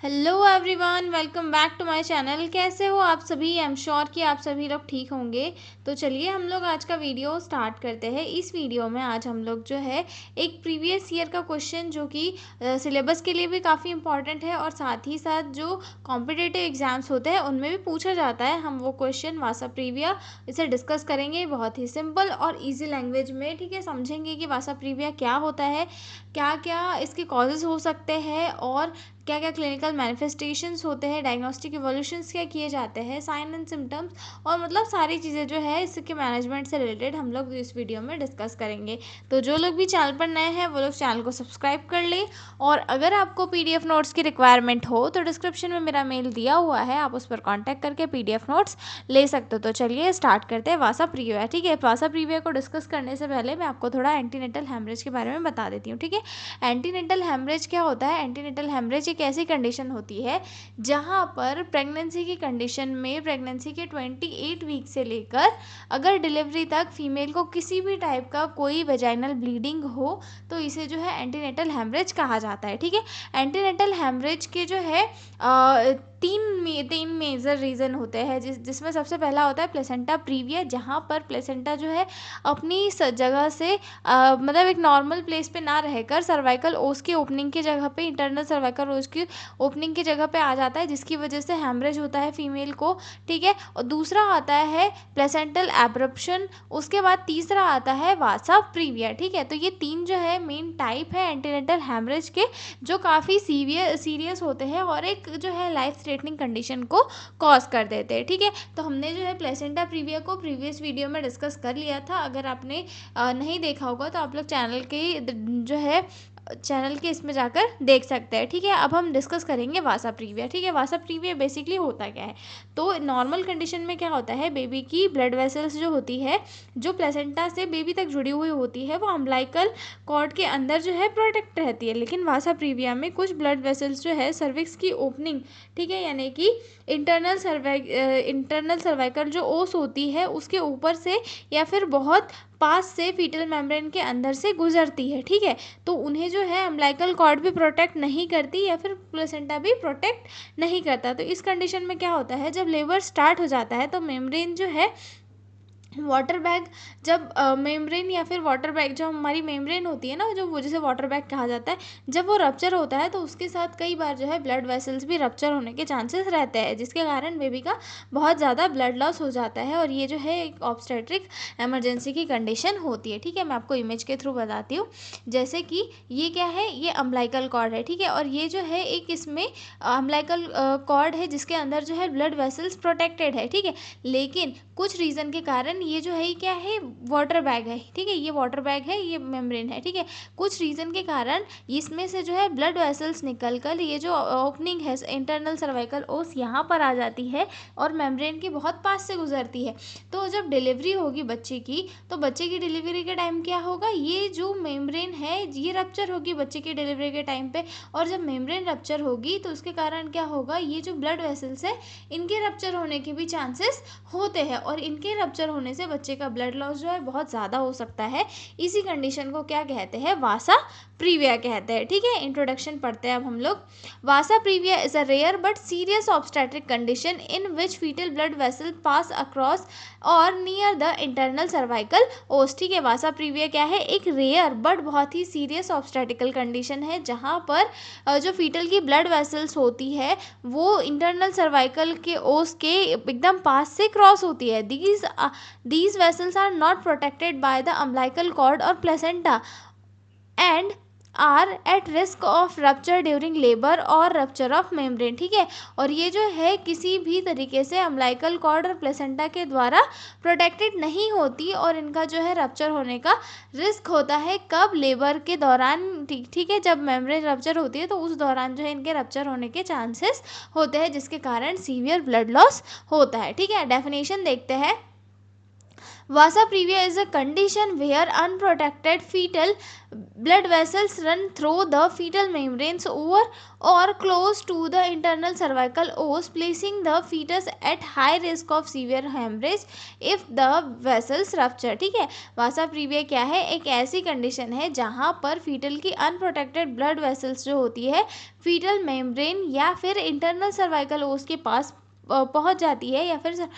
Hello everyone, welcome back to my channel. कैसे हो आप सभी? आई एम श्योर कि आप सभी लोग ठीक होंगे। तो चलिए हम लोग आज का वीडियो स्टार्ट करते हैं। इस वीडियो में आज हम लोग जो है एक प्रीवियस ईयर का क्वेश्चन जो कि सिलेबस के लिए भी काफ़ी इंपॉर्टेंट है और साथ ही साथ जो कॉम्पिटिटिव एग्जाम्स होते हैं उनमें भी पूछा जाता है, हम वो क्वेश्चन वासा प्रीविया इसे डिस्कस करेंगे बहुत ही सिंपल और ईजी लैंग्वेज में। ठीक है, समझेंगे कि वासा प्रीविया क्या होता है, क्या क्या इसके कॉजेज़ हो सकते हैं और क्या क्या क्लिनिकल मैनिफेस्टेशंस होते हैं, डायग्नोस्टिक इवोल्यूशंस क्या किए जाते हैं, साइन एंड सिम्टम्स और मतलब सारी चीज़ें जो है इसके मैनेजमेंट से रिलेटेड हम लोग इस वीडियो में डिस्कस करेंगे। तो जो लोग भी चैनल पर नए हैं वो लोग चैनल को सब्सक्राइब कर लें और अगर आपको पीडीएफ नोट्स की रिक्वायरमेंट हो तो डिस्क्रिप्शन में मेरा मेल दिया हुआ है, आप उस पर कॉन्टैक्ट करके पीडीएफ नोट्स ले सकते हो। तो चलिए स्टार्ट करते हैं वासा प्रीविया। ठीक है, वासा प्रीविया को डिस्कस करने से पहले मैं आपको थोड़ा एंटीनेटल हेमरेज के बारे में बता देती हूँ। ठीक है, एंटीनेटल हेमरेज क्या होता है? एंटीनेटल हेमरेज एक ऐसी कंडीशन होती है जहाँ पर प्रेगनेंसी की कंडीशन में प्रेगनेंसी के 28 वीक से लेकर अगर डिलीवरी तक फीमेल को किसी भी टाइप का कोई वेजाइनल ब्लीडिंग हो तो इसे जो है एंटीनेटल हेमरेज कहा जाता है। ठीक है, एंटीनेटल हेमरेज के जो है तीन मेजर रीज़न होते हैं जिसमें सबसे पहला होता है प्लेसेंटा प्रीविया, जहाँ पर प्लेसेंटा जो है अपनी जगह से मतलब एक नॉर्मल प्लेस पे ना रहकर सर्वाइकल ओस की ओपनिंग की जगह पे, इंटरनल सर्वाइकल ओस की ओपनिंग की जगह पे आ जाता है, जिसकी वजह से हैमरेज होता है फीमेल को। ठीक है, और दूसरा आता है प्लेसेंटल एब्रप्शन, उसके बाद तीसरा आता है वासा प्रीविया। ठीक है, तो ये तीन जो है मेन टाइप है एंटीनेटल हैमरेज के, जो काफ़ी सीरियस होते हैं और एक जो है लाइफ थ्रेटनिंग कंडीशन को कॉज कर देते हैं। ठीक है, तो हमने जो है प्लेसेंटा प्रीविया को प्रीवियस वीडियो में डिस्कस कर लिया था। अगर आपने नहीं देखा होगा तो आप लोग चैनल के जो है चैनल के इसमें जाकर देख सकते हैं। ठीक है, अब हम डिस्कस करेंगे वासा प्रीविया। ठीक है, वासा प्रीविया बेसिकली होता क्या है? तो नॉर्मल कंडीशन में क्या होता है, बेबी की ब्लड वेसल्स जो होती है, जो प्लेसेंटा से बेबी तक जुड़ी हुई होती है, वो अम्बिलिकल कॉर्ड के अंदर जो है प्रोटेक्ट रहती है। लेकिन वासा प्रीविया में कुछ ब्लड वेसल्स जो है सर्विक्स की ओपनिंग, ठीक है, यानी कि इंटरनल सर्वाइकल जो ओस होती है उसके ऊपर से या फिर बहुत पास से फीटल मेम्ब्रेन के अंदर से गुजरती है। ठीक है, तो उन्हें जो है अम्बिलिकल कॉर्ड भी प्रोटेक्ट नहीं करती या फिर प्लेसेंटा भी प्रोटेक्ट नहीं करता। तो इस कंडीशन में क्या होता है, जब लेबर स्टार्ट हो जाता है तो मेम्ब्रेन जो है वाटर बैग, जब मेम्ब्रेन या फिर वाटर बैग, जो हमारी मेम्ब्रेन होती है ना, जो वो जिसे वाटर बैग कहा जाता है, जब वो रप्चर होता है तो उसके साथ कई बार जो है ब्लड वेसल्स भी रप्चर होने के चांसेस रहते हैं, जिसके कारण बेबी का बहुत ज़्यादा ब्लड लॉस हो जाता है और ये जो है एक ऑब्स्टेट्रिक इमरजेंसी की कंडीशन होती है। ठीक है, मैं आपको इमेज के थ्रू बताती हूँ। जैसे कि ये क्या है, ये अम्बिलिकल कॉर्ड है। ठीक है, और ये जो है एक इसमें अम्बिलिकल कॉर्ड है जिसके अंदर जो है ब्लड वेसल्स प्रोटेक्टेड है। ठीक है, लेकिन कुछ रीज़न के कारण ये जो है क्या है, वाटर बैग है। ठीक है, ये वाटर बैग है, ये मेम्ब्रेन है। ठीक है, कुछ रीज़न के कारण इसमें से जो है ब्लड वेसल्स निकल कर ये जो ओपनिंग है इंटरनल सर्वाइकल ओस यहाँ पर आ जाती है और मेम्ब्रेन के बहुत पास से गुजरती है। तो जब डिलीवरी होगी बच्चे की, तो बच्चे की डिलीवरी के टाइम क्या होगा, ये जो मेम्ब्रेन है ये रप्चर होगी बच्चे की डिलीवरी के टाइम पे, और जब मेम्ब्रेन रप्चर होगी तो उसके कारण क्या होगा, ये जो ब्लड वेसल्स है इनके रप्चर होने के भी चांसेस होते हैं और इनके रप्चर होने से बच्चे का ब्लड लॉस जो है बहुत ज़्यादा हो सकता है। इसी कंडीशन को क्या कहते हैं, वासा प्रीविया कहते हैं। ठीक है, इंट्रोडक्शन पढ़ते हैं अब हम लोग। Vasa previa is a rare but serious obstetric condition in which fetal blood vessel pass across और near the internal cervical os. ठीक है, वासा प्रीविया क्या है, एक रेयर बट बहुत ही सीरियस ऑब्स्टेटिकल कंडीशन है जहाँ पर जो फीटल की ब्लड वेसल्स होती है वो इंटरनल सर्वाइकल के ओस के एकदम पास से क्रॉस होती है। These vessels are not protected by the umbilical cord or placenta and are at risk of rupture during labour और रप्चर ऑफ मेम्ब्रेन। ठीक है, और ये जो है किसी भी तरीके से अम्बिलिकल कॉर्ड और प्लेसेंटा के द्वारा प्रोटेक्टेड नहीं होती और इनका जो है रप्चर होने का रिस्क होता है कब, लेबर के दौरान। ठीक है, जब मेम्ब्रेन रप्चर होती है तो उस दौरान जो है इनके रप्चर होने के चांसेस होते हैं, जिसके कारण सीवियर ब्लड लॉस होता है। ठीक है, डेफिनेशन देखते हैं। Vasa previa is a condition where unprotected fetal blood vessels run through the fetal membranes over or close to the internal cervical os, placing the fetus at high risk of severe hemorrhage if the vessels rupture. ठीक है, वासा previa क्या है, एक ऐसी condition है जहां पर fetal की अनप्रोटेक्टेड ब्लड वेसल्स जो होती है फीटल मेम्ब्रेन या फिर इंटरनल सर्वाइकल ओस के पास पहुंच जाती है या फिर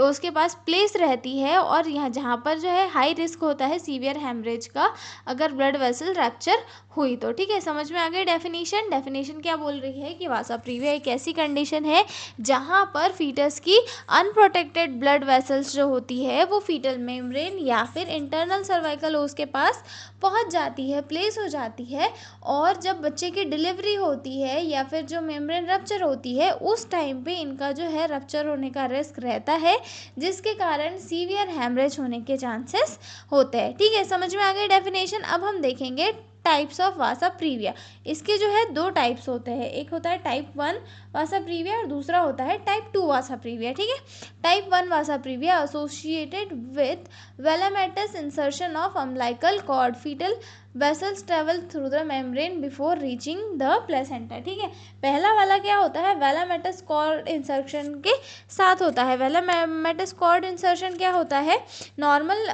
उसके पास प्लेस रहती है, और यहाँ जहाँ पर जो है हाई रिस्क होता है सीवियर हेमरेज का अगर ब्लड वेसल रैप्चर हुई तो. ठीक है, समझ में आ गई डेफिनेशन क्या बोल रही है कि वासा प्रीविया एक ऐसी कंडीशन है जहाँ पर फीटस की अनप्रोटेक्टेड ब्लड वेसल्स जो होती है वो फीटल मेम्ब्रेन या फिर इंटरनल सर्वाइकल ओस के पास पहुँच जाती है, प्लेस हो जाती है, और जब बच्चे की डिलीवरी होती है या फिर जो मेम्ब्रेन रप्चर होती है उस टाइम पे इनका जो है रप्चर होने का रिस्क रहता है, जिसके कारण सीवियर हेमरेज होने के चांसेस होते हैं. ठीक है, समझ में आ गई डेफिनेशन. अब हम देखेंगे टाइप्स ऑफ वासा प्रीविया. इसके जो है दो टाइप्स होते हैं, एक होता है टाइप 1 वासा प्रीविया और दूसरा होता है टाइप 2 वासा प्रीविया. ठीक है, type 1 vasa previa associated with velamentous insertion of umbilical cord, fetal vessels travel through the membrane before reaching the placenta. ठीक है, पहला वाला क्या होता है, वेलामेटस कॉर्ड इंसर्शन के साथ होता है. वेलामेटस कॉर्ड इंसर्शन क्या होता है, नॉर्मल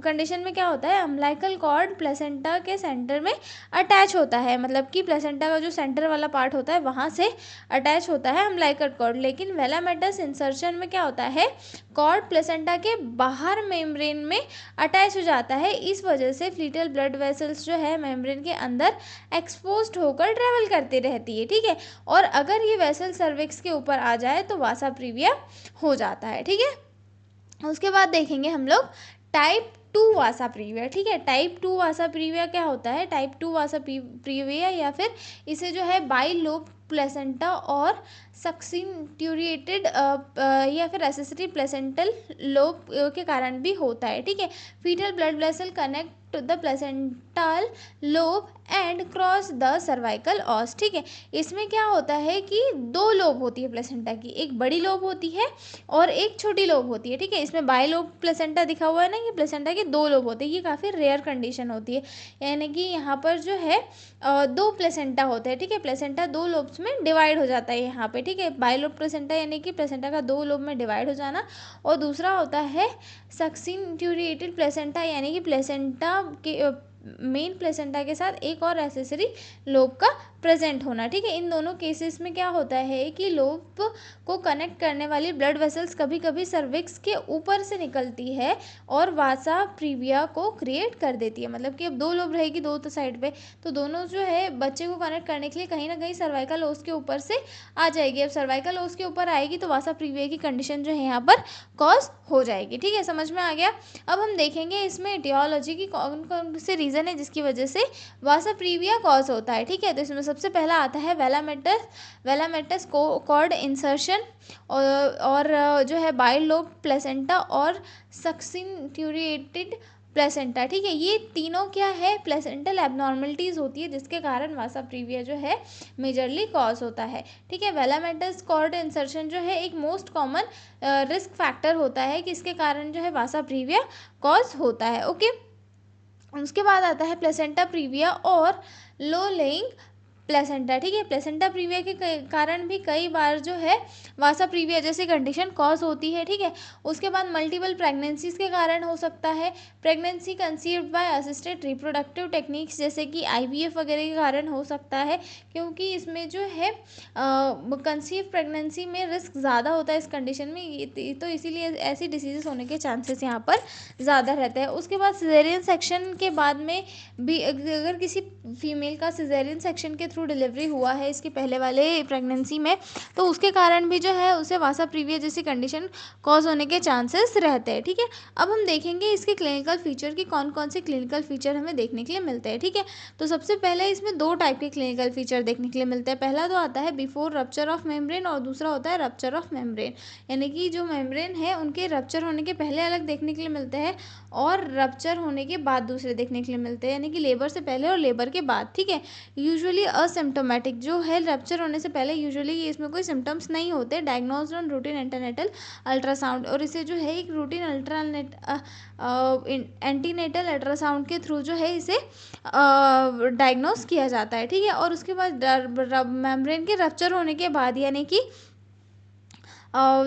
कंडीशन में क्या होता है, अम्बिलिकल कॉर्ड प्लेसेंटा के सेंटर में अटैच होता है, मतलब कि प्लेसेंटा का जो सेंटर वाला पार्ट होता है वहाँ से अटैच होता है अम्बिलिकल कॉर्ड. लेकिन वेलामेटस इंसर्शन में क्या होता है, कॉर्ड प्लेसेंटा के बाहर मेम्ब्रेन में अटैच हो जाता है. इस वजह से फीटल ब्लड वेसल्स जो है मेम्ब्रेन के अंदर एक्सपोज्ड होकर ट्रेवल करती रहती है. ठीक है, और अगर ये वेसल सर्विक्स के ऊपर आ जाए तो वासा प्रीविया हो जाता है. ठीक है, उसके बाद देखेंगे हम लोग टाइप 2 वासा प्रीविया. ठीक है, टाइप 2 वासा प्रीविया क्या होता है, टाइप 2 वासा प्रीविया या फिर इसे जो है बाइलोब प्लेसेंटा और सक्सिन्ट्यूरेटेड या फिर एसेसरी प्लेसेंटल लोब के कारण भी होता है. ठीक है, fetal blood vessel connect to the placental lobe and cross the cervical os. ठीक है, इसमें क्या होता है कि दो लोब होती है प्लेसेंटा की, एक बड़ी लोब होती है और एक छोटी लोब होती है. ठीक है, इसमें बाइलोब प्लेसेंटा दिखा हुआ है ना, कि प्लेसेंटा के दो लोब होते हैं, ये काफ़ी रेयर कंडीशन होती है, यानी कि यहाँ पर जो है दो प्लेसेंटा होते हैं. ठीक है, प्लेसेंटा दो लोब्स में डिवाइड हो जाता है यहाँ पे. ठीक है, बाइलोब प्लेसेंटा यानी कि प्लेसेंटा का दो लोब में डिवाइड हो जाना, और दूसरा होता है सक्सिन्ट्यूरेटेड प्लेसेंटा यानी कि प्लेसेंटा के मेन प्लेसेंटा के साथ एक और एसेसरी लोब का प्रेजेंट होना. ठीक है, इन दोनों केसेस में क्या होता है कि लोब को कनेक्ट करने वाली ब्लड वेसल्स कभी कभी सर्विक्स के ऊपर से निकलती है और वासा प्रीविया को क्रिएट कर देती है. मतलब कि अब दो लोब रहेगी दो तो साइड पे, तो दोनों जो है बच्चे को कनेक्ट करने के लिए कहीं ना कहीं सर्वाइकल ओस के ऊपर से आ जाएगी. अब सर्वाइकल ओस के ऊपर आएगी तो वासा प्रीविया की कंडीशन जो है यहाँ पर कॉज हो जाएगी. ठीक है, समझ में आ गया. अब हम देखेंगे इसमें एटियोलॉजी की कौन कौन से रीज़न है जिसकी वजह से वासा प्रीविया कॉज होता है. ठीक है, तो इसमें सबसे पहला आता है वेलामेटस कॉर्ड इंसर्शन और जो है बाइलोब प्लेसेंटा और सक्सिन्ट्यूरेटेड प्लेसेंटा. ठीक है, ये तीनों क्या है, प्लेसेंटल एबनॉर्मलिटीज़ होती है जिसके कारण वासा प्रीविया जो है मेजरली कॉज होता है. ठीक है, वेलामेटस कॉर्ड इंसर्शन जो है एक मोस्ट कॉमन रिस्क फैक्टर होता है कि इसके कारण जो है वासा प्रीविया कॉज होता है. ओके, उसके बाद आता है प्लेसेंटा प्रीविया और लो लेइंग प्लेसेंटा. ठीक है, प्लेसेंटा प्रीविया के कारण भी कई बार जो है वासा प्रीविया जैसी कंडीशन कॉज होती है. ठीक है, उसके बाद मल्टीपल प्रेगनेंसीज के कारण हो सकता है, pregnancy conceived bye assisted reproductive techniques जैसे कि IVF वगैरह के कारण हो सकता है, क्योंकि इसमें जो है कंसीव प्रेगनेंसी में रिस्क ज़्यादा होता है इस कंडीशन में, तो इसीलिए ऐसी डिसीजेस होने के चांसेस यहाँ पर ज़्यादा रहते हैं. उसके बाद सिजेरियन सेक्शन के बाद में भी अगर किसी फीमेल का सिजेरियन सेक्शन के थ्रू डिलीवरी हुआ है इसके पहले वाले प्रेगनेंसी में, तो उसके कारण भी जो है उसे वासा प्रीविया जैसी कंडीशन कॉज होने के चांसेस रहते हैं. ठीक है, अब हम देखेंगे इसके क्लिनिकल फीचर की कौन कौन से क्लिनिकल फीचर हमें देखने के लिए मिलते हैं. ठीक है, तो सबसे पहले इसमें दो टाइप के क्लिनिकल फीचर देखने के लिए मिलते हैं. पहला तो आता है बिफोर रप्चर ऑफ मेम्ब्रेन और दूसरा होता है रप्चर ऑफ मेम्ब्रेन, यानी कि जो मेम्ब्रेन है उनके रप्चर होने के पहले अलग देखने के लिए मिलते हैं और रप्चर होने के बाद दूसरे देखने के लिए मिलते हैं, यानी कि लेबर से पहले और लेबर के बाद, ठीक है। यूजुअली असिम्प्टोमेटिक जो है रप्चर होने से पहले यूजुअली इसमें कोई सिम्टम्स नहीं होते, diagnosed on routine antenatal ultrasound, और इसे जो है एक रूटीन एंटीनेटल अल्ट्रासाउंड के थ्रू जो है इसे डायग्नोस किया जाता है, ठीक है। और उसके बाद मेम्ब्रेन के रप्चर होने के बाद, यानी कि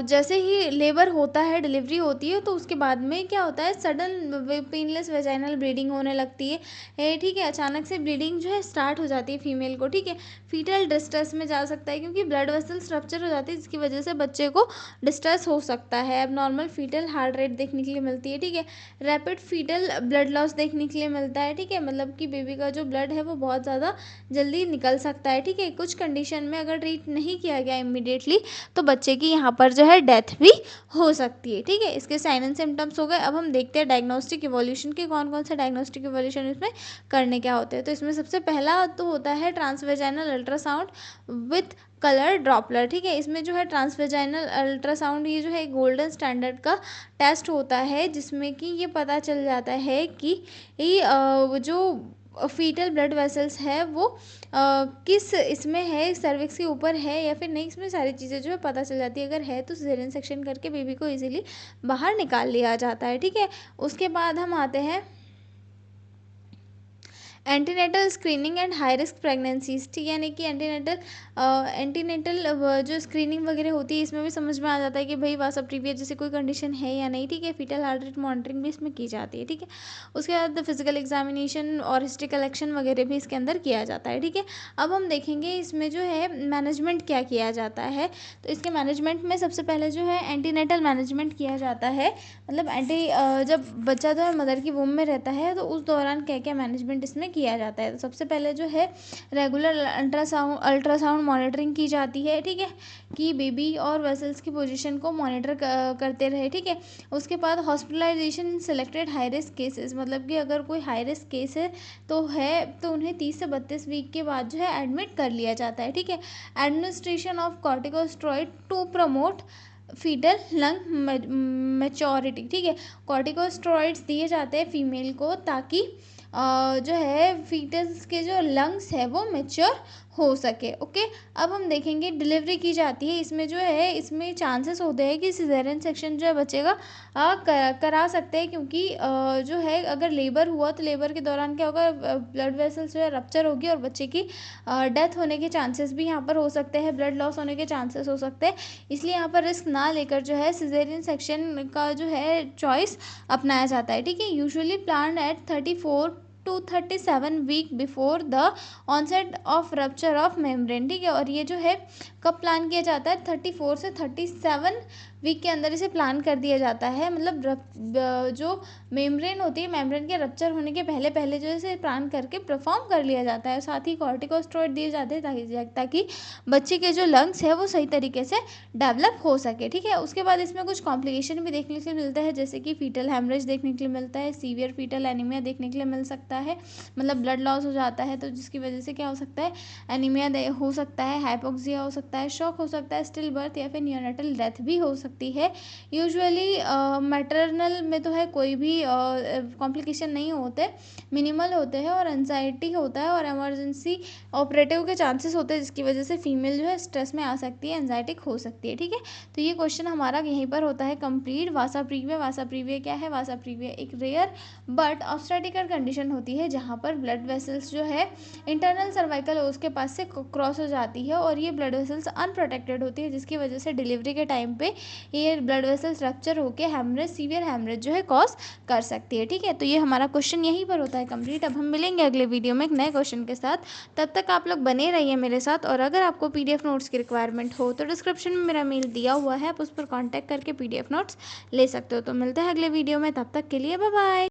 जैसे ही लेबर होता है, डिलीवरी होती है, तो उसके बाद में क्या होता है, सडन पेनलेस वेजाइनल ब्लीडिंग होने लगती है, ठीक है। अचानक से ब्लीडिंग जो है स्टार्ट हो जाती है फीमेल को, ठीक है। फीटल डिस्ट्रेस में जा सकता है क्योंकि ब्लड वेसल्स रप्चर हो जाती है, जिसकी वजह से बच्चे को डिस्ट्रेस हो सकता है। अब नॉर्मल फीटल हार्ट रेट देखने के लिए मिलती है, ठीक है। रैपिड फीटल ब्लड लॉस देखने के लिए मिलता है, ठीक है। मतलब कि बेबी का जो ब्लड है वो बहुत ज़्यादा जल्दी निकल सकता है, ठीक है। कुछ कंडीशन में अगर ट्रीट नहीं किया गया इमीडिएटली तो बच्चे की यहाँ पर जो है डेथ भी हो सकती है, ठीक है। इसके साइन एंड सिम्टम्स हो गए। अब हम देखते हैं डायग्नोस्टिक इवोल्यूशन के कौन कौन से डायग्नोस्टिक इवोल्यूशन इसमें करने क्या होते हैं। तो इसमें सबसे पहला तो होता है ट्रांसवेजाइनल अल्ट्रासाउंड विथ कलर ड्रॉपलर, ठीक है। इसमें जो है ट्रांसवेजाइनल अल्ट्रासाउंड ये जो है गोल्डन स्टैंडर्ड का टेस्ट होता है, जिसमें कि ये पता चल जाता है कि ये जो फीटल ब्लड वेसल्स है वो किस इसमें है, सर्विक्स के ऊपर है या फिर नहीं, इसमें सारी चीज़ें जो है पता चल जाती है। अगर है तो सिजेरियन सेक्शन करके बेबी को इजीली बाहर निकाल लिया जाता है, ठीक है। उसके बाद हम आते हैं antenatal screening and high risk pregnancies, ठीक है। यानी कि एंटीनेटल जो स्क्रीनिंग वगैरह होती है, इसमें भी समझ में आ जाता है कि भाई वासा प्रीवियस जैसे कोई कंडीशन है या नहीं, ठीक है। फीटल हार्ट रेट मॉनिटरिंग भी इसमें की जाती है, ठीक है। उसके बाद फिजिकल एग्जामिनेशन और हिस्ट्री कलेक्शन वगैरह भी इसके अंदर किया जाता है, ठीक है। अब हम देखेंगे इसमें जो है मैनेजमेंट क्या किया जाता है। तो इसके मैनेजमेंट में सबसे पहले जो है एंटीनेटल मैनेजमेंट किया जाता है, मतलब जब बच्चा जो है मदर की वूम में रहता है तो उस दौरान क्या क्या मैनेजमेंट इसमें किया जाता है। तो सबसे पहले जो है रेगुलर अल्ट्रासाउंड मॉनिटरिंग की जाती है, ठीक है, कि बेबी और वेसल्स की पोजीशन को मॉनिटर करते रहे, ठीक है। उसके बाद hospitalisation selected high risk cases, मतलब कि अगर कोई हाई रिस्क केस है तो उन्हें 30 से 32 वीक के बाद जो है एडमिट कर लिया जाता है, ठीक है। Administration of corticosteroid to promote fetal lung maturity, ठीक है। कॉर्टिकोस्टेरॉइड्स दिए जाते हैं फीमेल को ताकि जो है फीटस के जो लंग्स है वो मैच्योर हो सके, ओके। अब हम देखेंगे डिलीवरी की जाती है, इसमें जो है इसमें चांसेस होते हैं कि सिजेरियन सेक्शन जो है बच्चे का करा सकते हैं, क्योंकि जो है अगर लेबर हुआ तो लेबर के दौरान क्या होगा, ब्लड वेसल्स जो है रप्चर होगी और बच्चे की डेथ होने के चांसेस भी यहाँ पर हो सकते हैं, ब्लड लॉस होने के चांसेस हो सकते हैं। इसलिए यहाँ पर रिस्क ना लेकर जो है सिजेरियन सेक्शन का जो है चॉइस अपनाया जाता है, ठीक है। Usually plan at 34 to 37 week before the onset of rupture of membrane, ठीक है। और ये जो है कब प्लान किया जाता है, 34 से 37 वीक के अंदर इसे प्लान कर दिया जाता है। मतलब जो मेम्ब्रेन होती है, मेम्ब्रेन के रप्चर होने के पहले पहले जो इसे प्लान करके परफॉर्म कर लिया जाता है। साथ ही कॉर्टिकोस्टेरॉइड दिए जाते हैं ताकि बच्चे के जो लंग्स है वो सही तरीके से डेवलप हो सके, ठीक है। उसके बाद इसमें कुछ कॉम्प्लिकेशन भी देखने के लिए मिलता है, जैसे कि फीटल हेमरेज देखने के लिए मिलता है, सीवियर फीटल एनीमिया देखने के लिए मिल सकता है, मतलब ब्लड लॉस हो जाता है तो जिसकी वजह से क्या हो सकता है, एनीमिया हो सकता है, हाइपोक्सिया हो सकता है, शॉक हो सकता है, स्टिल बर्थ या फिर नियोनेटल डेथ भी हो सकती है। यूजुअली मैटरनल में तो है कोई भी कॉम्प्लिकेशन नहीं होते, मिनिमल होते हैं, और एंजाइटी होता है और इमरजेंसी ऑपरेटिव के चांसेस होते हैं, जिसकी वजह से फीमेल जो है स्ट्रेस में आ सकती है, एंजाइटिक हो सकती है, ठीक है। तो ये क्वेश्चन हमारा यहीं पर होता है कंप्लीट। वासा प्रीविया क्या है, वासा प्रीविया एक रेयर बट ऑब्स्टेट्रिकल कंडीशन होती है जहाँ पर ब्लड वेसल्स जो है इंटरनल सर्वाइकल उसके पास से क्रॉस हो जाती है और ये ब्लड वेसल्स अनप्रोटेक्टेड होती है, जिसकी वजह से डिलीवरी के टाइम पे ये ब्लड वेसल्स रप्चर होकर हेमरेज, सीवियर हेमरेज जो है कॉज कर सकती है, ठीक है। तो ये हमारा क्वेश्चन यहीं पर होता है कंप्लीट। अब हम मिलेंगे अगले वीडियो में एक नए क्वेश्चन के साथ, तब तक आप लोग बने रहिए मेरे साथ। और अगर आपको पीडीएफ नोट्स की रिक्वायरमेंट हो तो डिस्क्रिप्शन में मेरा मेल दिया हुआ है, आप उस पर कॉन्टैक्ट करके पीडीएफ नोट्स ले सकते हो। तो मिलते हैं अगले वीडियो में, तब तक के लिए बाय बाय।